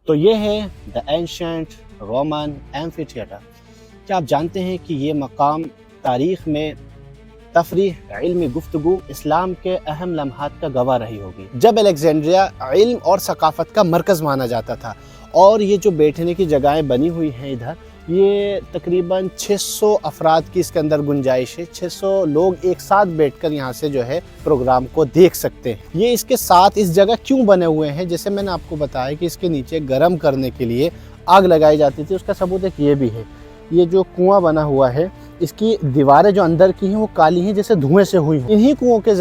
तो ये है द एंशंट रोमन एम्फीथिएटर। क्या आप जानते हैं कि ये मकाम तारीख़ में तफरीह, इल्मी गुफ्तगू, इस्लाम के अहम लम्हात का गवाह रही होगी, जब अलेक्जेंड्रिया इल्म और सकाफ़त का मरकज़ माना जाता था। और ये जो बैठने की जगहें बनी हुई हैं इधर, ये तकरीबन 600 अफराद की इसके अंदर गुंजाइश है। 600 लोग एक साथ बैठकर यहाँ से जो है प्रोग्राम को देख सकते हैं। ये इसके साथ इस जगह क्यों बने हुए हैं, जैसे मैंने आपको बताया कि इसके नीचे गर्म करने के लिए आग लगाई जाती थी, उसका सबूत एक ये भी है। ये जो कुआं बना हुआ है, इसकी दीवारें जो अंदर की हैं वो काली हैं, जैसे धुएं से हुई हैं। इन्हीं कुओं के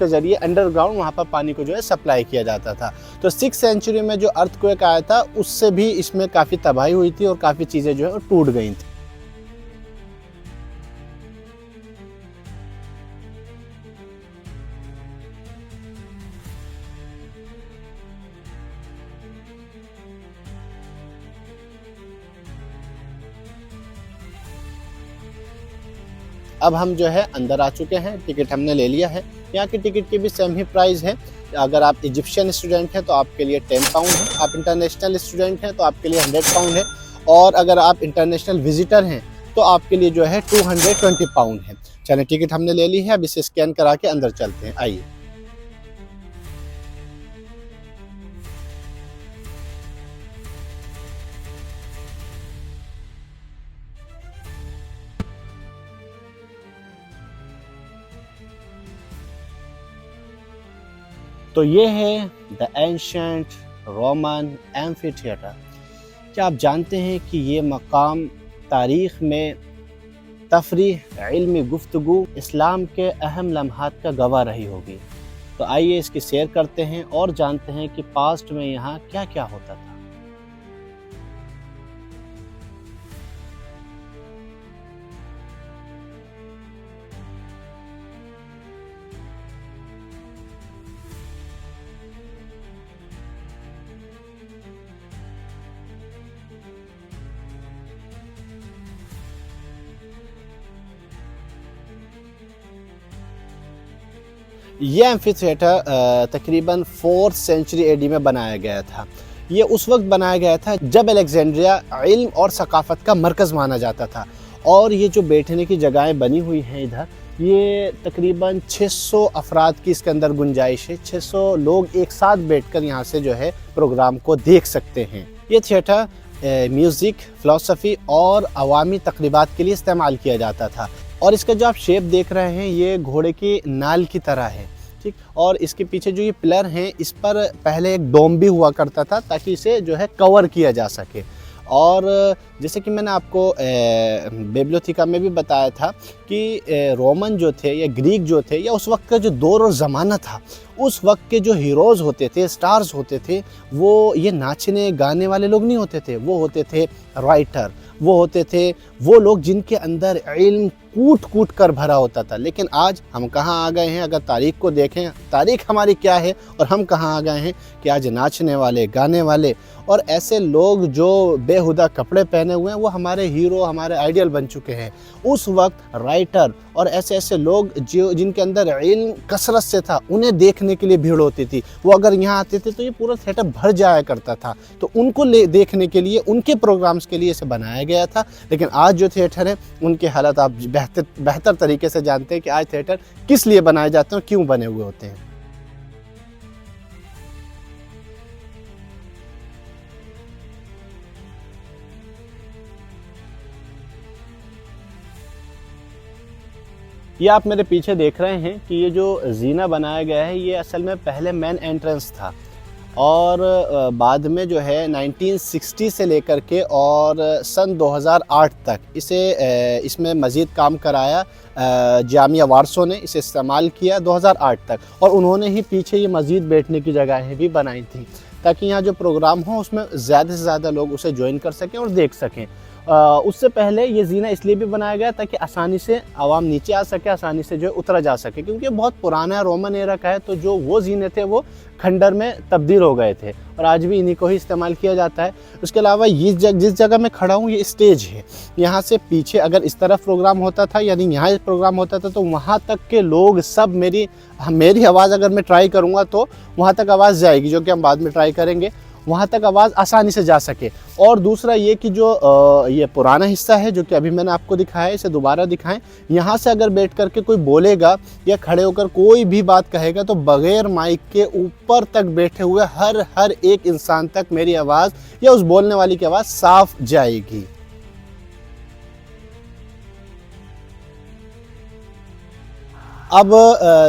ज़रिए अंडरग्राउंड वहाँ पर पानी को जो है सप्लाई किया जाता था। तो 6th सेंचुरी में जो अर्थक्वेक आया था, उससे भी इसमें काफ़ी तबाही हुई थी और काफ़ी चीज़ें जो है टूट गई थी। अब हम जो है अंदर आ चुके हैं, टिकट हमने ले लिया है। यहाँ की टिकट की भी सेम ही प्राइस है। अगर आप इजिप्शियन स्टूडेंट हैं तो आपके लिए 10 पाउंड है, आप इंटरनेशनल स्टूडेंट हैं तो आपके लिए 100 पाउंड है, और अगर आप इंटरनेशनल विजिटर हैं तो आपके लिए जो है 220 पाउंड है। चलिए, टिकट हमने ले ली है, अब इसे स्कैन करा के अंदर चलते हैं, आइए। तो ये है द एंशंट रोमन एम्फीथिएटर। क्या आप जानते हैं कि ये मकाम तारीख़ में तफरीह, इल्मी गुफ्तगू, इस्लाम के अहम लम्हात का गवाह रही होगी। तो आइए इसकी सैर करते हैं और जानते हैं कि पास्ट में यहाँ क्या क्या होता था। ये एम्फीथिएटर तकरीबन 4th सेंचुरी एडी में बनाया गया था। ये उस वक्त बनाया गया था जब अलेक्जेंड्रिया इल्म और सकाफ़त का मरकज़ माना जाता था। और ये जो बैठने की जगहें बनी हुई हैं इधर, ये तकरीबन 600 अफराद की इसके अंदर गुंजाइश है। 600 लोग एक साथ बैठकर यहाँ से जो है प्रोग्राम को देख सकते हैं। ये थिएटर म्यूज़िक, फ़िलासफ़ी और अवामी तक़रीबात के लिए इस्तेमाल किया जाता था। और इसका जो आप शेप देख रहे हैं, ये घोड़े की नाल की तरह है, ठीक। और इसके पीछे जो ये पिलर हैं, इस पर पहले एक डोम भी हुआ करता था ताकि इसे जो है कवर किया जा सके। और जैसे कि मैंने आपको बिब्लियोथेका में भी बताया था कि रोमन जो थे या ग्रीक जो थे, या उस वक्त का जो दौर और ज़माना था, उस वक्त के जो हीरोज़ होते थे, स्टार्स होते थे, वो ये नाचने गाने वाले लोग नहीं होते थे। वो होते थे राइटर, वो होते थे वो लोग जिनके अंदर इल्म कूट कूट कर भरा होता था। लेकिन आज हम कहाँ आ गए हैं? अगर तारीख़ को देखें, तारीख़ हमारी क्या है और हम कहाँ आ गए हैं कि आज नाचने वाले, गाने वाले और ऐसे लोग जो बेहुदा कपड़े पहने हुए हैं, वो हमारे हीरो, हमारे आइडियल बन चुके हैं। उस वक्त राइटर और ऐसे ऐसे लोग जो जिनके अंदर इल्म कसरत से था, उन्हें देखने के लिए भीड़ होती थी। वो अगर यहाँ आते थे तो ये पूरा थिएटर भर जाया करता था। तो उनको देखने के लिए, उनके प्रोग्राम्स के लिए इसे बनाया गया था। लेकिन आज जो थिएटर है, उनके हालात आप बेहतर तरीके से जानते हैं कि आज थिएटर किस लिए बनाए जाते हैं और क्यों बने हुए होते हैं। ये आप मेरे पीछे देख रहे हैं कि ये जो जीना बनाया गया है, ये असल में पहले मेन एंट्रेंस था। और बाद में जो है 1960 से लेकर के और सन 2008 तक इसमें मज़ीद काम कराया। जामिया वारसो ने इसे इस्तेमाल किया 2008 तक, और उन्होंने ही पीछे ये मज़ीद बैठने की जगहें भी बनाई थी ताकि यहाँ जो प्रोग्राम हो उसमें ज़्यादा से ज़्यादा लोग उसे ज्वाइन कर सकें और देख सकें। उससे पहले ये जीना इसलिए भी बनाया गया ताकि आसानी से आवाम नीचे आ सके, आसानी से जो है उतरा जा सके, क्योंकि बहुत पुराना रोमन एरा का है। तो जो वो जीने थे वो खंडर में तब्दील हो गए थे और आज भी इन्हीं को ही इस्तेमाल किया जाता है। उसके अलावा जिस जगह मैं खड़ा हूँ, ये स्टेज है। यहाँ से पीछे अगर इस तरफ प्रोग्राम होता था, यानी यहाँ प्रोग्राम होता था, तो वहाँ तक के लोग सब मेरी आवाज़ अगर मैं ट्राई करूँगा तो वहाँ तक आवाज़ जाएगी, जो कि हम बाद में ट्राई करेंगे। वहाँ तक आवाज़ आसानी से जा सके। और दूसरा ये कि जो ये पुराना हिस्सा है जो कि अभी मैंने आपको दिखाया है, इसे दोबारा दिखाएं। यहाँ से अगर बैठ कर के कोई बोलेगा या खड़े होकर कोई भी बात कहेगा तो बग़ैर माइक के ऊपर तक बैठे हुए हर एक इंसान तक मेरी आवाज़ या उस बोलने वाली की आवाज़ साफ जाएगी। अब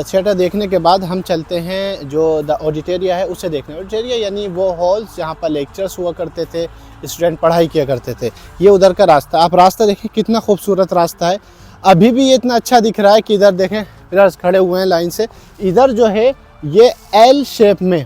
थिएटर देखने के बाद हम चलते हैं जो द ऑडिटोरिया है उसे देखने। ऑडिटोरिया यानी वो हॉल्स जहाँ पर लेक्चर्स हुआ करते थे, स्टूडेंट पढ़ाई किया करते थे। ये उधर का रास्ता, आप रास्ता देखें कितना खूबसूरत रास्ता है। अभी भी ये इतना अच्छा दिख रहा है कि इधर देखें, इधर खड़े हुए हैं लाइन से। इधर जो है ये एल शेप में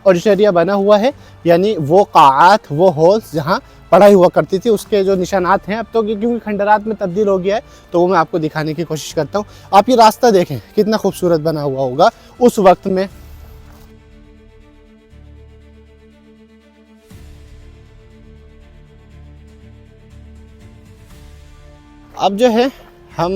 ऑडिटोरिया बना हुआ है, यानी वो क़ाआत, वो हॉल्स जहाँ पढ़ाई हुआ करती थी उसके जो निशानात हैं। अब तो क्योंकि खंडरात में तब्दील हो गया है तो वो मैं आपको दिखाने की कोशिश करता हूँ। आप ये रास्ता देखें कितना खूबसूरत बना हुआ होगा उस वक्त में। अब जो है हम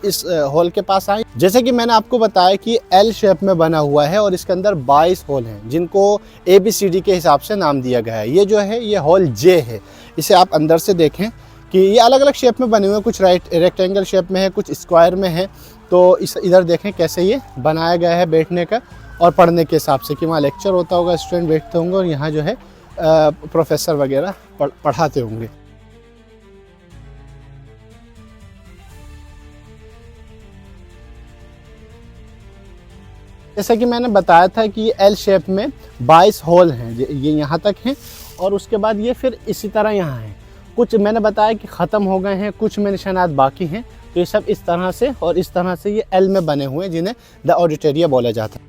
इस हॉल के पास आए। जैसे कि मैंने आपको बताया कि एल शेप में बना हुआ है और इसके अंदर 22 हॉल हैं जिनको ABCD के हिसाब से नाम दिया गया है। ये जो है ये हॉल J है। इसे आप अंदर से देखें कि ये अलग अलग शेप में बने हुए हैं, कुछ रेक्टेंगल शेप में है, कुछ स्क्वायर में है। तो इस इधर देखें कैसे ये बनाया गया है बैठने का और पढ़ने के हिसाब से, कि वहाँ लेक्चर होता होगा, स्टूडेंट बैठते होंगे और यहाँ जो है प्रोफेसर वगैरह पढ़ाते होंगे। जैसा कि मैंने बताया था कि ये एल शेप में 22 हॉल हैं, ये यहाँ तक हैं और उसके बाद ये फिर इसी तरह यहाँ हैं। कुछ मैंने बताया कि ख़त्म हो गए हैं, कुछ में निशानात बाकी हैं। तो ये सब इस तरह से और इस तरह से ये एल में बने हुए हैं जिन्हें द ऑडिटोरिया बोला जाता है।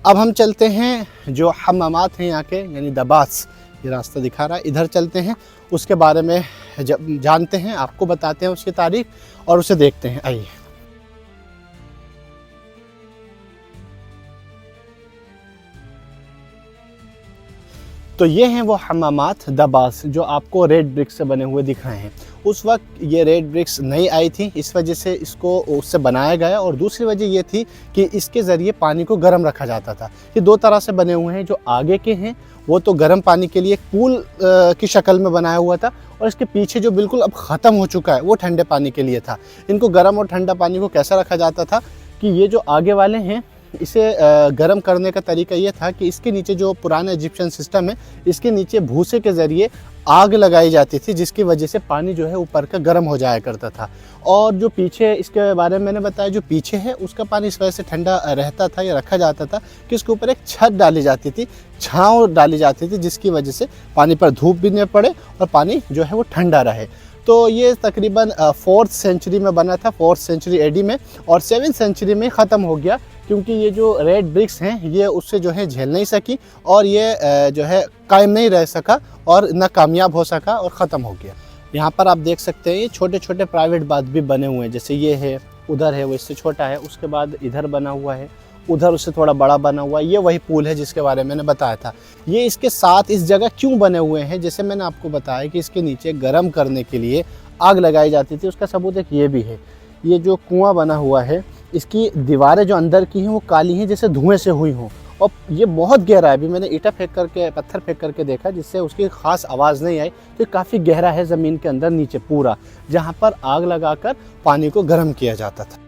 अब हम चलते हैं जो हम्मामात हैं यहाँ के, यानी द बाथ्स, ये रास्ता दिखा रहा है, इधर चलते हैं, उसके बारे में जानते हैं, आपको बताते हैं उसकी तारीख और उसे देखते हैं। आइए। तो ये हैं वो हम्मामात द बाथ्स जो आपको रेड ब्रिक्स से बने हुए दिख रहे हैं। उस वक्त ये रेड ब्रिक्स नई आई थी, इस वजह से इसको उससे बनाया गया। और दूसरी वजह ये थी कि इसके ज़रिए पानी को गर्म रखा जाता था। ये दो तरह से बने हुए हैं। जो आगे के हैं वो तो गर्म पानी के लिए एक पूल की शक्ल में बनाया हुआ था, और इसके पीछे जो बिल्कुल अब ख़त्म हो चुका है वो ठंडे पानी के लिए था। इनको गर्म और ठंडा पानी को कैसा रखा जाता था कि ये जो आगे वाले हैं इसे गर्म करने का तरीका ये था कि इसके नीचे जो पुराना इजिप्शियन सिस्टम है, इसके नीचे भूसे के ज़रिए आग लगाई जाती थी, जिसकी वजह से पानी जो है ऊपर का गर्म हो जाया करता था। और जो पीछे, इसके बारे में मैंने बताया, जो पीछे है उसका पानी इस वजह से ठंडा रहता था या रखा जाता था कि उसके ऊपर एक छत डाली जाती थी, छाँव डाली जाती थी, जिसकी वजह से पानी पर धूप भी न पड़े और पानी जो है वो ठंडा रहे। तो ये तकरीबन 4th सेंचुरी में बना था, 4th सेंचुरी AD में, और 7th सेंचुरी में ख़त्म हो गया क्योंकि ये जो रेड ब्रिक्स हैं ये उससे जो है झेल नहीं सकी और ये जो है कायम नहीं रह सका और ना कामयाब हो सका और ख़त्म हो गया। यहाँ पर आप देख सकते हैं ये छोटे छोटे प्राइवेट बाथ भी बने हुए हैं, जैसे ये है, उधर है, वो इससे छोटा है, उसके बाद इधर बना हुआ है, उधर उससे थोड़ा बड़ा बना हुआ है। ये वही पूल है जिसके बारे में मैंने बताया था। ये इसके साथ इस जगह क्यों बने हुए हैं, जैसे मैंने आपको बताया कि इसके नीचे गर्म करने के लिए आग लगाई जाती थी, उसका सबूत एक ये भी है। ये जो कुआं बना हुआ है इसकी दीवारें जो अंदर की हैं वो काली हैं, जैसे धुएं से हुई हों, और ये बहुत गहरा है। अभी मैंने ईंटा फेंक करके, पत्थर फेंक करके देखा जिससे उसकी ख़ास आवाज़ नहीं आई। तो काफ़ी गहरा है ज़मीन के अंदर नीचे पूरा, जहाँ पर आग लगाकर पानी को गर्म किया जाता था।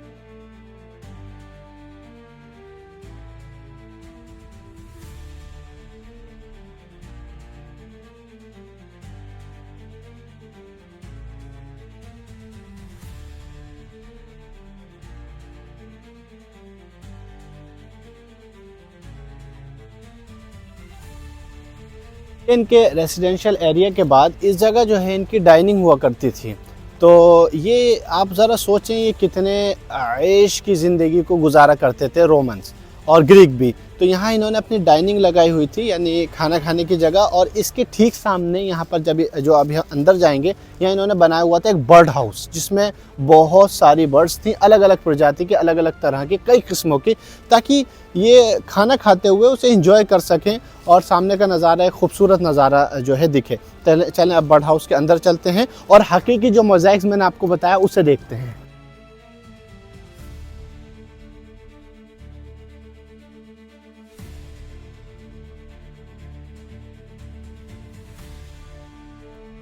इनके रेसिडेंशियल एरिया के बाद इस जगह जो है इनकी डाइनिंग हुआ करती थी। तो ये आप ज़रा सोचें ये कितने ऐश की ज़िंदगी को गुजारा करते थे रोमन्स और ग्रीक भी। तो यहाँ इन्होंने अपनी डाइनिंग लगाई हुई थी, यानी खाना खाने की जगह, और इसके ठीक सामने यहाँ पर जब जो अभी अंदर जाएंगे यहाँ इन्होंने बनाया हुआ था एक बर्ड हाउस, जिसमें बहुत सारी बर्ड्स थी, अलग अलग प्रजाति की, अलग अलग तरह की, कई किस्मों की, ताकि ये खाना खाते हुए उसे इंजॉय कर सकें और सामने का नज़ारा, एक खूबसूरत नज़ारा जो है दिखे। चलें अब बर्ड हाउस के अंदर चलते हैं और हकीकी जो मोज़ाइक्स मैंने आपको बताया उसे देखते हैं।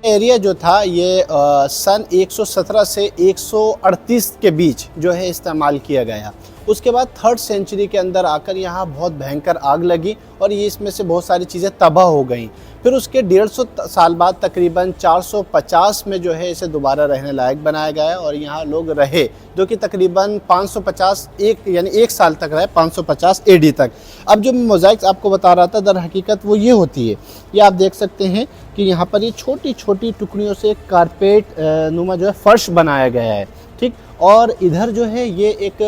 एरिया जो था ये सन 117 से 138 के बीच जो है इस्तेमाल किया गया। उसके बाद 3rd सेंचुरी के अंदर आकर यहाँ बहुत भयंकर आग लगी और ये इसमें से बहुत सारी चीज़ें तबाह हो गई। फिर उसके 150 साल बाद तकरीबन 450 में जो है इसे दोबारा रहने लायक बनाया गया और यहाँ लोग रहे, जो कि तकरीबन 550 यानी एक साल तक रहे, 550 एडी तक। अब जो मोज़ाइक्स आपको बता रहा था दर हकीकत वो ये होती है, ये आप देख सकते हैं कि यहाँ पर ये छोटी छोटी टुकड़ियों से कारपेट नुमा जो है फ़र्श बनाया गया है, ठीक। और इधर जो है ये एक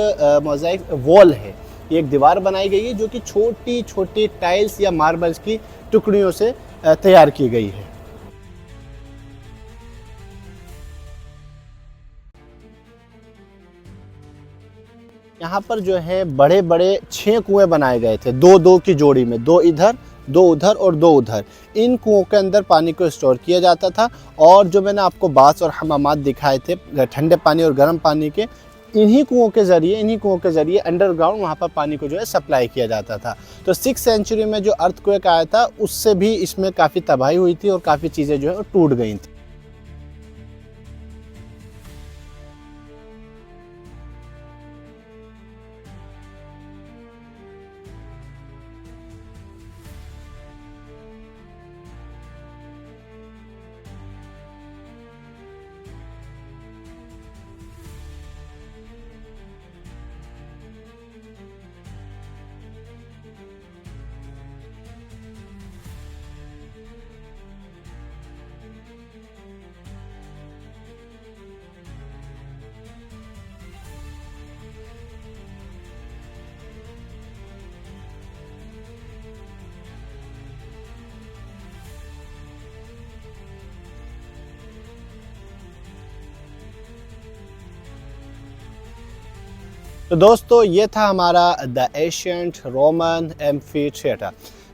मोज़ाइक वॉल है, ये एक दीवार बनाई गई है जो कि छोटी छोटी टाइल्स या मार्बल्स की टुकड़ियों से तैयार की गई है। यहाँ पर जो है बड़े बड़े 6 कुएं बनाए गए थे, 2-2 की जोड़ी में, 2 इधर 2 उधर और 2 उधर। इन कुओं के अंदर पानी को स्टोर किया जाता था और जो मैंने आपको बाथ और हमामात दिखाए थे ठंडे पानी और गर्म पानी के, इन्हीं कुओं के ज़रिए अंडरग्राउंड वहाँ पर पानी को जो है सप्लाई किया जाता था। तो 6th सेंचुरी में जो अर्थक्वेक आया था उससे भी इसमें काफ़ी तबाही हुई थी और काफ़ी चीज़ें जो है टूट गई थी। तो दोस्तों ये था हमारा the ancient Roman amphi theatre,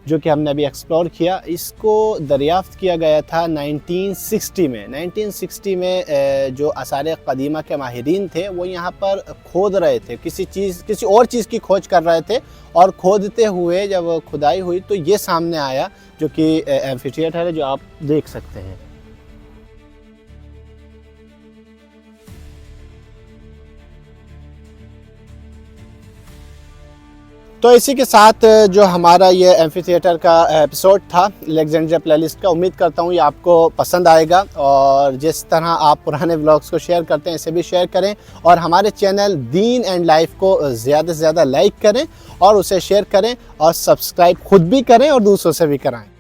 जो कि हमने अभी एक्सप्लोर किया। इसको दरियाफ्त किया गया था 1960 में। 1960 में जो आसार क़दीमा के माहिरीन थे वो यहाँ पर खोद रहे थे, किसी और चीज़ की खोज कर रहे थे, और खोदते हुए जब खुदाई हुई तो ये सामने आया, जो कि एम्फी थिएटर है, जो आप देख सकते हैं। तो इसी के साथ जो हमारा ये एम्फी थिएटर का एपिसोड था अलेक्जेंड्रिया प्लेलिस्ट का, उम्मीद करता हूँ ये आपको पसंद आएगा, और जिस तरह आप पुराने व्लॉग्स को शेयर करते हैं इसे भी शेयर करें, और हमारे चैनल दीन एंड लाइफ को ज़्यादा से ज़्यादा लाइक करें और उसे शेयर करें, और सब्सक्राइब खुद भी करें और दूसरों से भी कराएं।